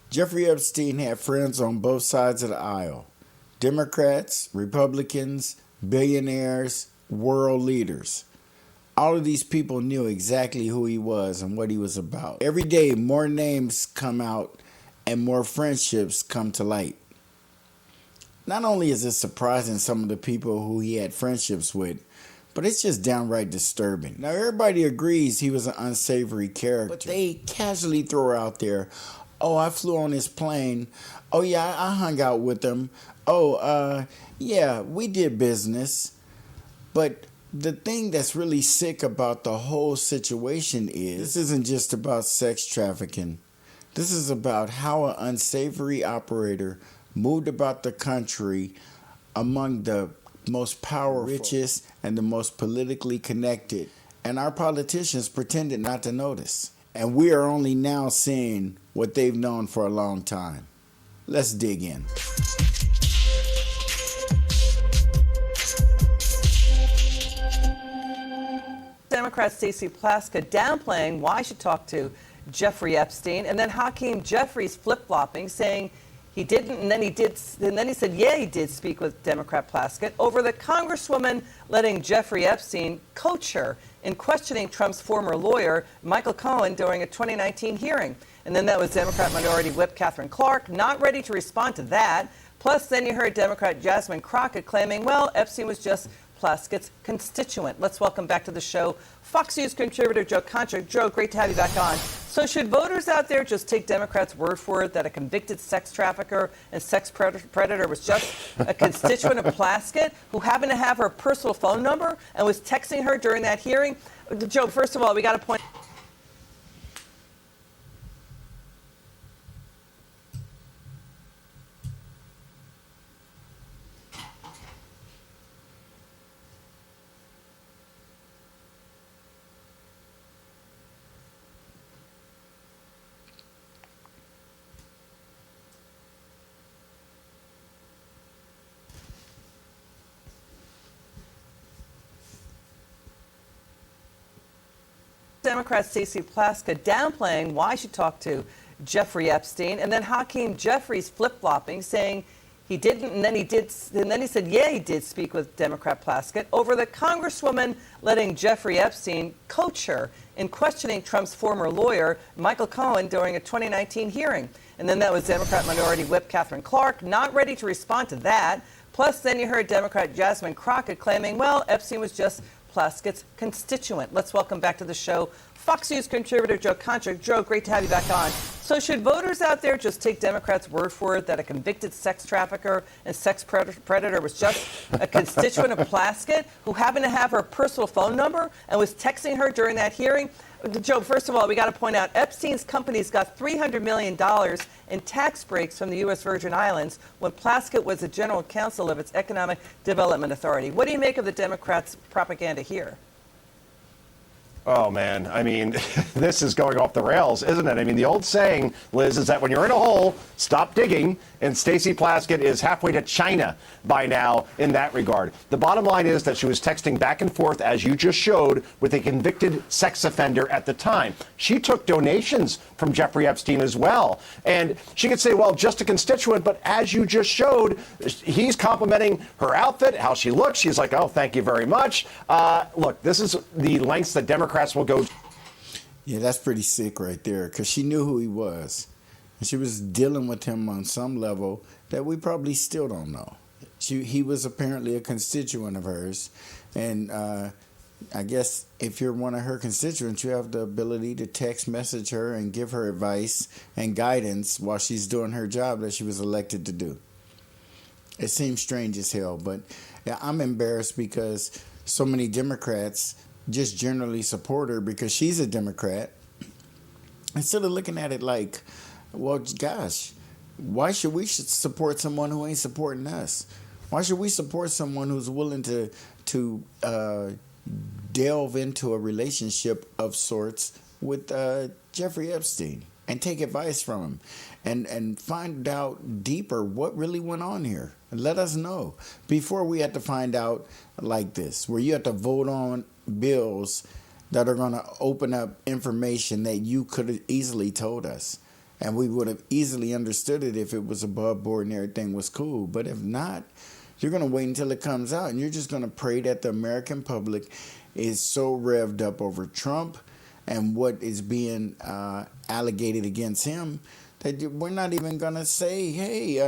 Jeffrey Epstein had friends on both sides of the aisle: Democrats, Republicans, billionaires, world leaders. All of these people knew exactly who he was and what he was about. Every day, more names come out and more friendships come to light. Not only is it surprising some of the people who he had friendships with, but it's just downright disturbing. Now, everybody agrees he was an unsavory character, but they casually throw out there, oh, I flew on his plane. Oh, yeah, I hung out with him. Oh, yeah, we did business. But the thing that's really sick about the whole situation is this isn't just about sex trafficking. This is about how an unsavory operator moved about the country among the most powerful, richest, and the most politically connected. And our politicians pretended not to notice. And we are only now seeing what they've known for a long time. Let's dig in. Democrat Stacey Plaskett downplaying why she talked to Jeffrey Epstein, and then Hakeem Jeffries flip-flopping, saying he didn't, and then he did, and then he said, yeah, he did speak with Democrat Plaskett over the Congresswoman letting Jeffrey Epstein coach her in questioning Trump's former lawyer, Michael Cohen, during a 2019 hearing. And then that was Democrat Minority Whip Catherine Clark, not ready to respond to that. Plus, then you heard Democrat Jasmine Crockett claiming, well, Epstein was just Plaskett's constituent. Let's welcome back to the show Fox News contributor Joe Concha. Joe, great to have you back on. So should voters out there just take Democrats' word for it that a convicted sex trafficker and sex predator was just a constituent of Plaskett who happened to have her personal phone number and was texting her during that hearing? Joe, first of all, we got to point. Democrat Stacey Plaskett downplaying why she talked to Jeffrey Epstein, and then Hakeem Jeffries flip-flopping, saying he didn't, and then he did, and then he said, yeah, he did speak with Democrat Plaskett over the Congresswoman letting Jeffrey Epstein coach her in questioning Trump's former lawyer, Michael Cohen, during a 2019 hearing. And then that was Democrat Minority Whip Catherine Clark, not ready to respond to that. Plus, then you heard Democrat Jasmine Crockett claiming, well, Epstein was just Plaskett's constituent. Let's welcome back to the show Fox News contributor Joe Concha. Joe, great to have you back on. So should voters out there just take Democrats' word for it that a convicted sex trafficker and sex predator was just a constituent of Plaskett who happened to have her personal phone number and was texting her during that hearing? Joe, first of all, we got to point out Epstein's companies got $300 million in tax breaks from the U.S. Virgin Islands when Plaskett was the general counsel of its Economic Development Authority. What do you make of the Democrats' propaganda here? Oh, man. I mean, this is going off the rails, isn't it? I mean, the old saying, Liz, is that when you're in a hole, stop digging. And Stacey Plaskett is halfway to China by now in that regard. The bottom line is that she was texting back and forth, as you just showed, with a convicted sex offender at the time. She took donations from Jeffrey Epstein as well. And she could say, well, just a constituent. But as you just showed, he's complimenting her outfit, how she looks. She's like, oh, thank you very much. Look, this is the lengths that Democrats will go. Yeah, that's pretty sick right there, because she knew who he was. And she was dealing with him on some level that we probably still don't know. He was apparently a constituent of hers. And I guess if you're one of her constituents, you have the ability to text message her and give her advice and guidance while she's doing her job that she was elected to do. It seems strange as hell, but yeah, I'm embarrassed because so many Democrats just generally support her because she's a Democrat, instead of looking at it like, well, gosh, why should we support someone who ain't supporting us? Why should we support someone who's willing to delve into a relationship of sorts with Jeffrey Epstein and take advice from him and find out deeper what really went on here? Let us know before we have to find out like this, where you have to vote on bills that are going to open up information that you could have easily told us. And we would have easily understood it if it was above board and everything was cool. But if not, you're going to wait until it comes out, and you're just going to pray that the American public is so revved up over Trump and what is being allegated against him that we're not even going to say, hey,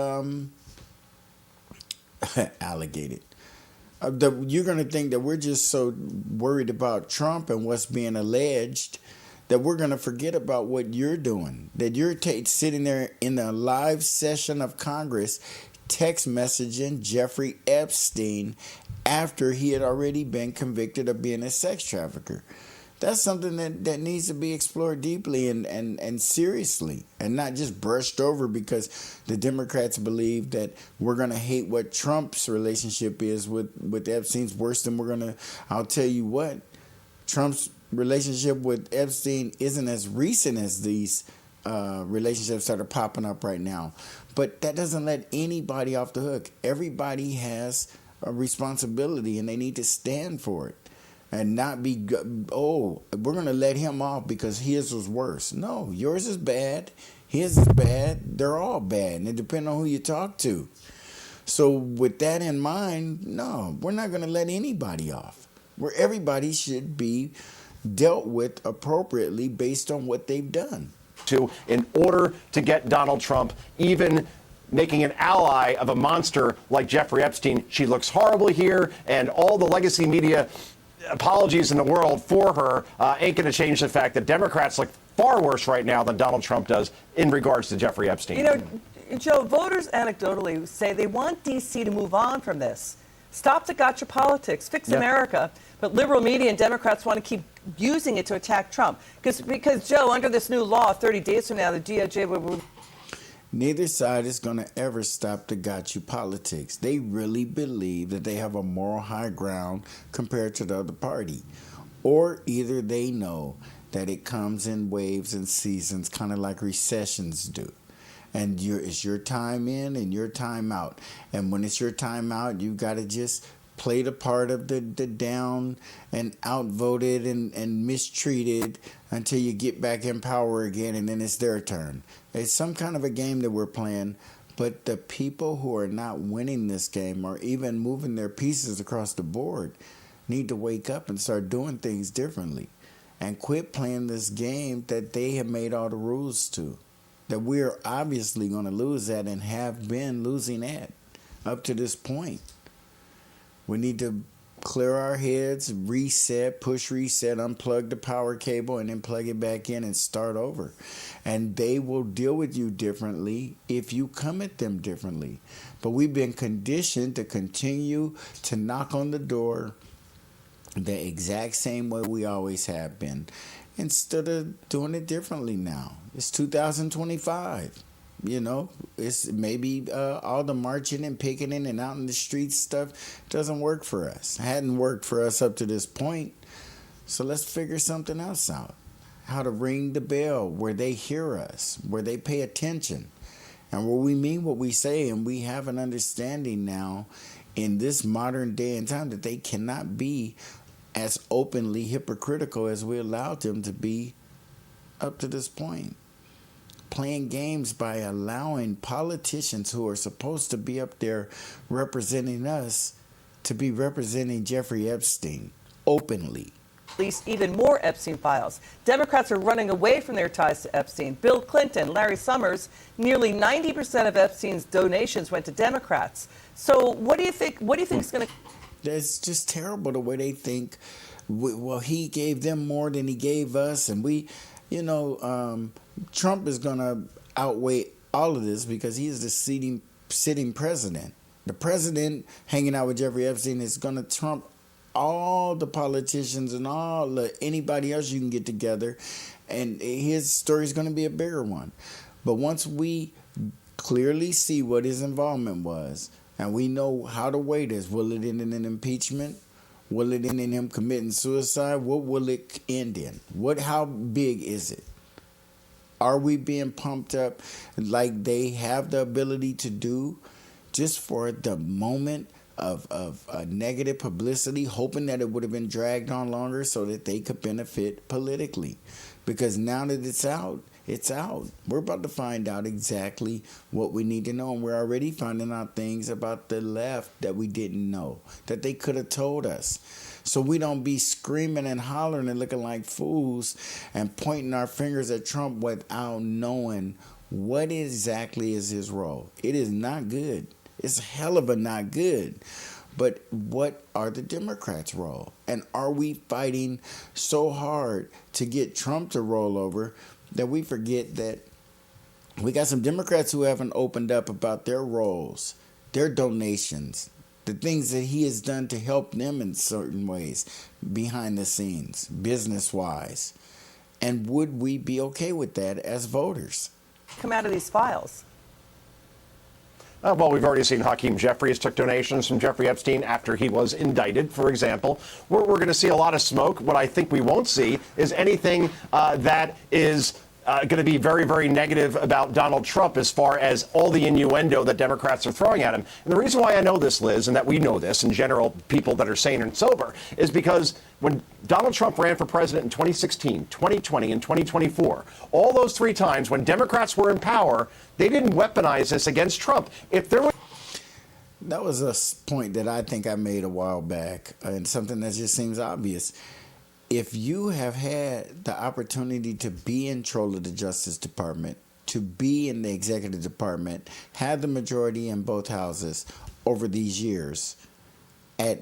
alligated. You're going to think that we're just so worried about Trump and what's being alleged that we're going to forget about what you're doing, that you're sitting there in a live session of Congress text messaging Jeffrey Epstein after he had already been convicted of being a sex trafficker. That's something that needs to be explored deeply and seriously, and not just brushed over because the Democrats believe that we're going to hate what Trump's relationship is with Epstein's worse than we're going to. I'll tell you what, Trump's relationship with Epstein isn't as recent as these relationships that are popping up right now. But that doesn't let anybody off the hook. Everybody has a responsibility, and they need to stand for it and not be, oh, we're going to let him off because his was worse. No, yours is bad. His is bad. They're all bad, and it depends on who you talk to. So with that in mind, no, we're not going to let anybody off. Where everybody should be dealt with appropriately based on what they've done. In order to get Donald Trump even making an ally of a monster like Jeffrey Epstein. She looks horrible here, and all the legacy media apologies in the world for her ain't going to change the fact that Democrats look far worse right now than Donald Trump does in regards to Jeffrey Epstein. You know, Joe, voters anecdotally say they want D.C. to move on from this. Stop the gotcha politics, fix America. But liberal media and Democrats want to keep using it to attack Trump. Because, Joe, under this new law, 30 days from now, the DOJ will... Neither side is going to ever stop the gotcha politics. They really believe that they have a moral high ground compared to the other party. Or either they know that it comes in waves and seasons, kind of like recessions do. And it's your time in and your time out. And when it's your time out, you got to just play the part of the down and outvoted and mistreated until you get back in power again, and then it's their turn. It's some kind of a game that we're playing, but the people who are not winning this game or even moving their pieces across the board need to wake up and start doing things differently and quit playing this game that they have made all the rules to, that we're obviously going to lose at and have been losing at up to this point. We need to clear our heads, reset, push reset, unplug the power cable, and then plug it back in and start over. And they will deal with you differently if you come at them differently. But we've been conditioned to continue to knock on the door the exact same way we always have been, instead of doing it differently now. It's 2025. You know, it's maybe all the marching and picketing and out in the streets stuff doesn't work for us. It hadn't worked for us up to this point. So let's figure something else out. How to ring the bell where they hear us, where they pay attention, and where we mean what we say, and we have an understanding now in this modern day and time that they cannot be as openly hypocritical as we allowed them to be up to this point. Playing games by allowing politicians who are supposed to be up there representing us to be representing Jeffrey Epstein openly. Release even more Epstein files. Democrats are running away from their ties to Epstein. Bill Clinton, Larry Summers, nearly 90% of Epstein's donations went to Democrats. So what do you think? What do you think is going to? It's just terrible the way they think. Well, he gave them more than he gave us, and we, you know, Trump is going to outweigh all of this because he is the sitting president. The president hanging out with Jeffrey Epstein is going to trump all the politicians and anybody else you can get together, and his story is going to be a bigger one. But once we clearly see what his involvement was, and we know how to weigh this, will it end in an impeachment? Will it end in him committing suicide? What will it end in? How big is it? Are we being pumped up like they have the ability to do just for the moment of negative publicity, hoping that it would have been dragged on longer so that they could benefit politically? Because now that it's out, It's out. We're about to find out exactly what we need to know. And we're already finding out things about the left that we didn't know, that they could have told us. So we don't be screaming and hollering and looking like fools and pointing our fingers at Trump without knowing what exactly is his role. It is not good. It's a hell of a not good. But what are the Democrats' role? And are we fighting so hard to get Trump to roll over that we forget that we got some Democrats who haven't opened up about their roles, their donations, the things that he has done to help them in certain ways behind the scenes, business-wise. And would we be okay with that as voters? Come out of these files. Well, we've already seen Hakeem Jeffries took donations from Jeffrey Epstein after he was indicted, for example. We're going to see a lot of smoke. What I think we won't see is anything that is going to be very, very negative about Donald Trump as far as all the innuendo that Democrats are throwing at him. And the reason why I know this, Liz, and that we know this in general, people that are sane and sober, is because when Donald Trump ran for president in 2016, 2020, and 2024, all those three times when Democrats were in power, they didn't weaponize this against Trump. If there was That was a point that I think I made a while back, and something that just seems obvious. If you have had the opportunity to be in control of the Justice Department, to be in the executive department, have the majority in both houses over these years at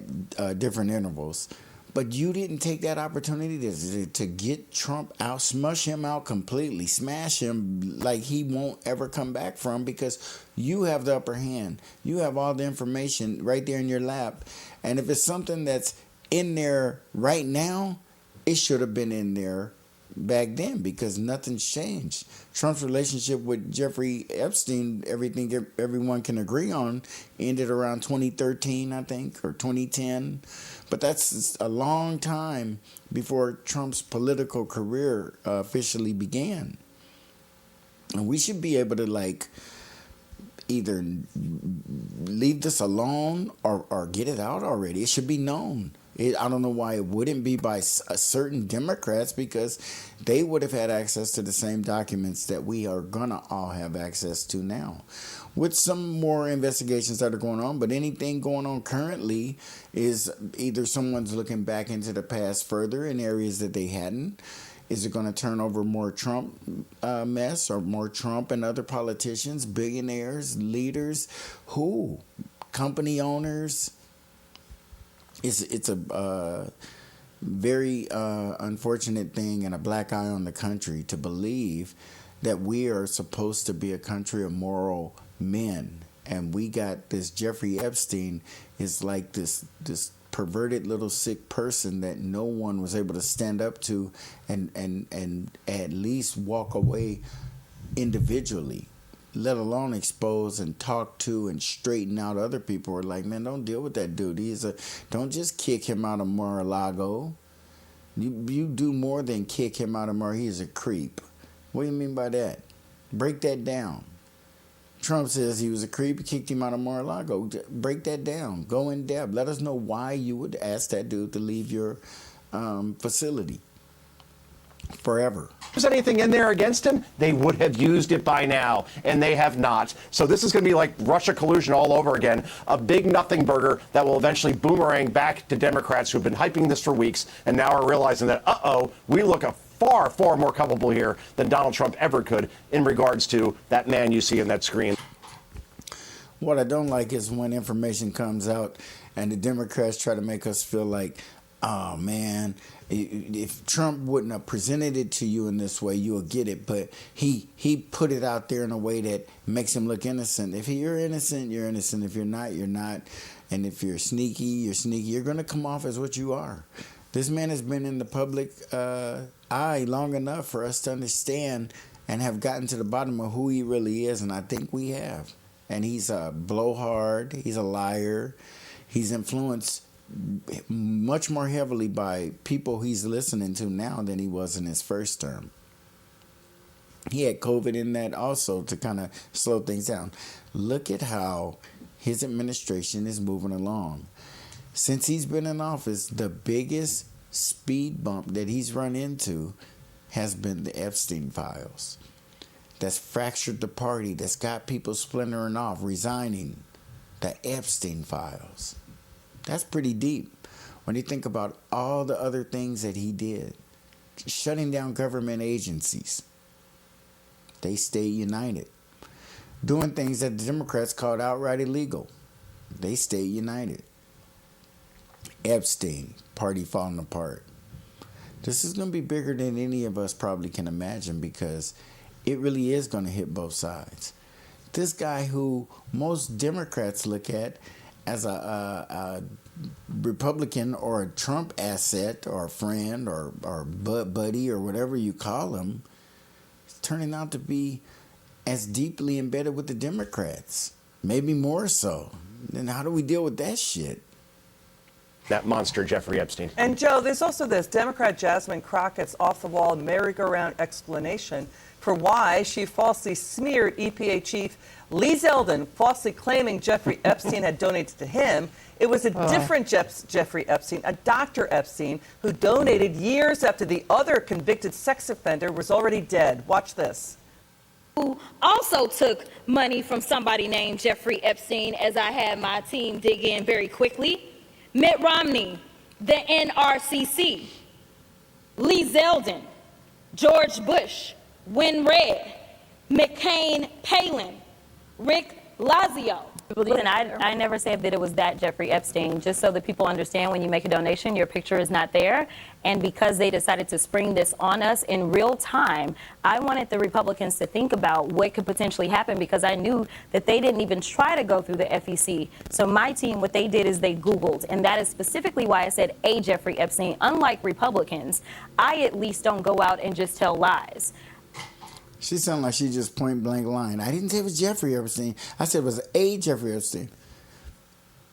different intervals, but you didn't take that opportunity to get Trump out, smush him out completely, smash him like he won't ever come back from, because you have the upper hand. You have all the information right there in your lap. And if it's something that's in there right now, it should have been in there back then, because nothing's changed. Trump's relationship with Jeffrey Epstein, everything everyone can agree on, ended around 2013, I think, or 2010. But that's a long time before Trump's political career officially began. And we should be able to, either leave this alone or get it out already. It should be known. I don't know why it wouldn't be by certain Democrats, because they would have had access to the same documents that we are going to all have access to now. With some more investigations that are going on, but anything going on currently is either someone's looking back into the past further in areas that they hadn't. Is it going to turn over more Trump mess, or more Trump and other politicians, billionaires, leaders, company owners? It's a very unfortunate thing and a black eye on the country to believe that we are supposed to be a country of moral men, and we got this Jeffrey Epstein is like this perverted little sick person that no one was able to stand up to and at least walk away individually, let alone expose and talk to and straighten out other people. Are like, man, don't deal with that dude. Don't just kick him out of Mar-a-Lago. You do more than kick him out of Mar. He is a creep. What do you mean by that? Break that down. Trump says he was a creep, kicked him out of Mar-a-Lago. Break that down. Go in depth. Let us know why you would ask that dude to leave your facility forever. If there's anything in there against him, they would have used it by now, and they have not. So this is going to be like Russia collusion all over again, a big nothing burger that will eventually boomerang back to Democrats who've been hyping this for weeks and now are realizing that, we look a far, far more culpable here than Donald Trump ever could in regards to that man you see on that screen. What I don't like is when information comes out and the Democrats try to make us feel like, oh, man, if Trump wouldn't have presented it to you in this way, you'll get it. But he put it out there in a way that makes him look innocent. If you're innocent, you're innocent. If you're not, you're not. And if you're sneaky, you're sneaky. You're going to come off as what you are. This man has been in the public eye long enough for us to understand and have gotten to the bottom of who he really is, and I think we have. And he's a blowhard. He's a liar. He's influenced much more heavily by people he's listening to now than he was in his first term. He had COVID in that also to kind of slow things down. Look at how his administration is moving along. Since he's been in office, the biggest speed bump that he's run into has been the Epstein files. That's fractured the party, that's got people splintering off, resigning. The Epstein files. That's pretty deep when you think about all the other things that he did. Shutting down government agencies. They stayed united. Doing things that the Democrats called outright illegal. They stayed united. Epstein, party falling apart. This is going to be bigger than any of us probably can imagine, because it really is going to hit both sides. This guy who most Democrats look at as a Republican or a Trump asset or a friend or buddy or whatever you call him, is turning out to be as deeply embedded with the Democrats, maybe more so. Then how do we deal with that shit? That monster, Jeffrey Epstein. And Joe, there's also this Democrat Jasmine Crockett's off-the-wall merry-go-round explanation for why she falsely smeared EPA chief Lee Zeldin, falsely claiming Jeffrey Epstein had donated to him. It was a different Jeffrey Epstein, a Dr. Epstein, who donated years after the other convicted sex offender was already dead. Watch this. Who also took money from somebody named Jeffrey Epstein, as I had my team dig in very quickly. Mitt Romney, the NRCC, Lee Zeldin, George Bush, Win Red, McCain Palin, Rick Lazio. Listen, I never said that it was that Jeffrey Epstein. Just so that people understand, when you make a donation, your picture is not there. And because they decided to spring this on us in real time, I wanted the Republicans to think about what could potentially happen, because I knew that they didn't even try to go through the FEC. So my team, what they did is they Googled. And that is specifically why I said a Jeffrey Epstein. Unlike Republicans, I at least don't go out and just tell lies. She sounded like she just point blank lying. I didn't say it was Jeffrey Epstein. I said it was a Jeffrey Epstein.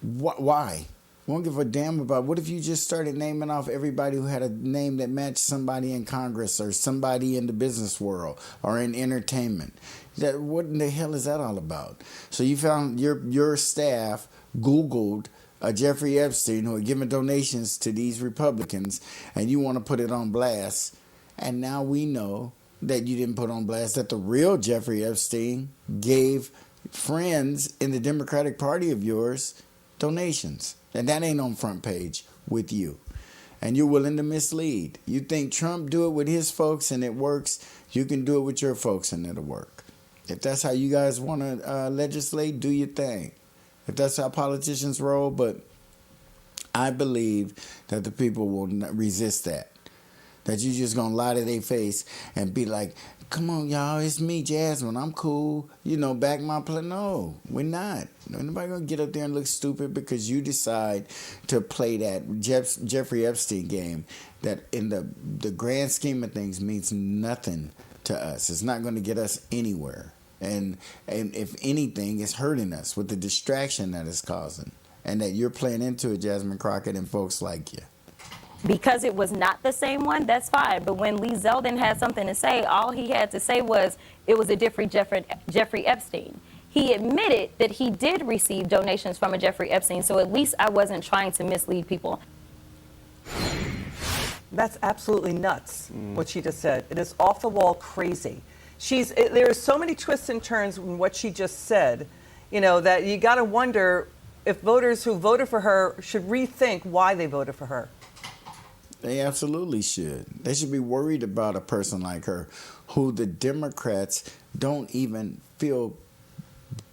Why? Won't give a damn about. What if you just started naming off everybody who had a name that matched somebody in Congress or somebody in the business world or in entertainment? What in the hell is that all about? So you found your staff Googled a Jeffrey Epstein who had given donations to these Republicans, and you want to put it on blast, and now we know that you didn't put on blast that the real Jeffrey Epstein gave friends in the Democratic Party of yours donations. And that ain't on front page with you. And you're willing to mislead. You think Trump do it with his folks and it works, you can do it with your folks and it'll work. If that's how you guys want to legislate, do your thing. If that's how politicians roll, but I believe that the people will resist that. That you just gonna lie to their face and be like, come on, y'all, it's me, Jasmine, I'm cool. Back my plan. No, we're not. Nobody gonna get up there and look stupid because you decide to play that Jeffrey Epstein game that in the grand scheme of things means nothing to us. It's not gonna get us anywhere. And if anything, it's hurting us with the distraction that it's causing. And that you're playing into it, Jasmine Crockett, and folks like you. Because it was not the same one, that's fine. But when Lee Zeldin had something to say, all he had to say was it was a different Jeffrey Epstein. He admitted that he did receive donations from a Jeffrey Epstein, so at least I wasn't trying to mislead people. That's absolutely nuts, what she just said. It is off the wall crazy. There are so many twists and turns in what she just said, that you got to wonder if voters who voted for her should rethink why they voted for her. They absolutely should. They should be worried about a person like her who the Democrats don't even feel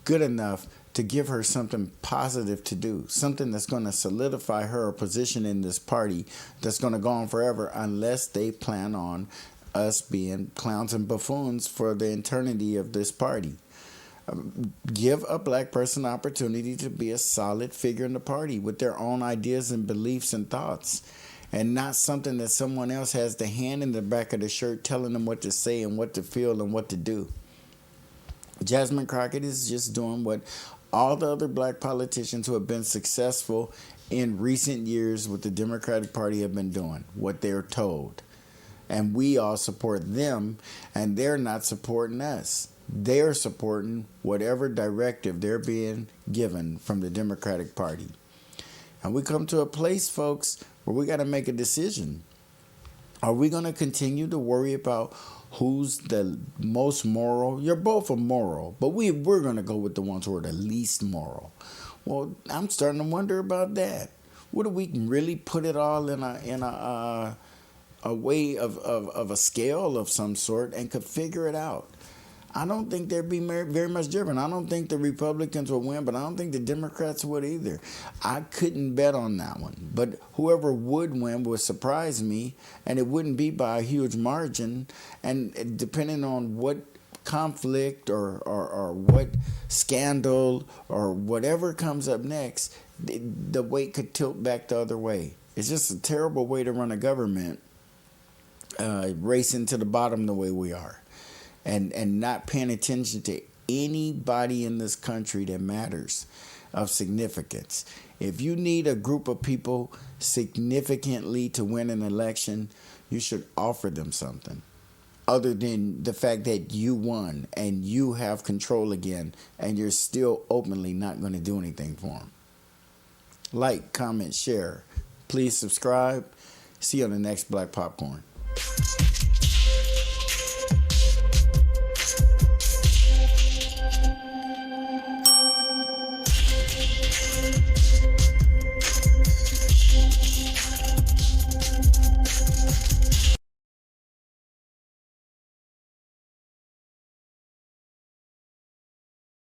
good enough to give her something positive to do, something that's going to solidify her position in this party that's going to go on forever, unless they plan on us being clowns and buffoons for the eternity of this party. Give a black person the opportunity to be a solid figure in the party with their own ideas and beliefs and thoughts. And not something that someone else has the hand in the back of the shirt telling them what to say and what to feel and what to do. Jasmine Crockett is just doing what all the other black politicians who have been successful in recent years with the Democratic Party have been doing, what they're told. And we all support them, and they're not supporting us. They're supporting whatever directive they're being given from the Democratic Party. And we come to a place, folks, where we got to make a decision. Are we going to continue to worry about who's the most moral? You're both immoral, but we're going to go with the ones who are the least moral. Well, I'm starting to wonder about that. What if we can really put it all in a way of a scale of some sort and could figure it out? I don't think there'd be very much different. I don't think the Republicans would win, but I don't think the Democrats would either. I couldn't bet on that one. But whoever would win would surprise me, and it wouldn't be by a huge margin. And depending on what conflict or what scandal or whatever comes up next, the weight could tilt back the other way. It's just a terrible way to run a government, racing to the bottom the way we are. And not paying attention to anybody in this country that matters of significance. If you need a group of people significantly to win an election, you should offer them something other than the fact that you won and you have control again and you're still openly not going to do anything for them. Like, comment, share. Please subscribe. See you on the next Black Popcorn.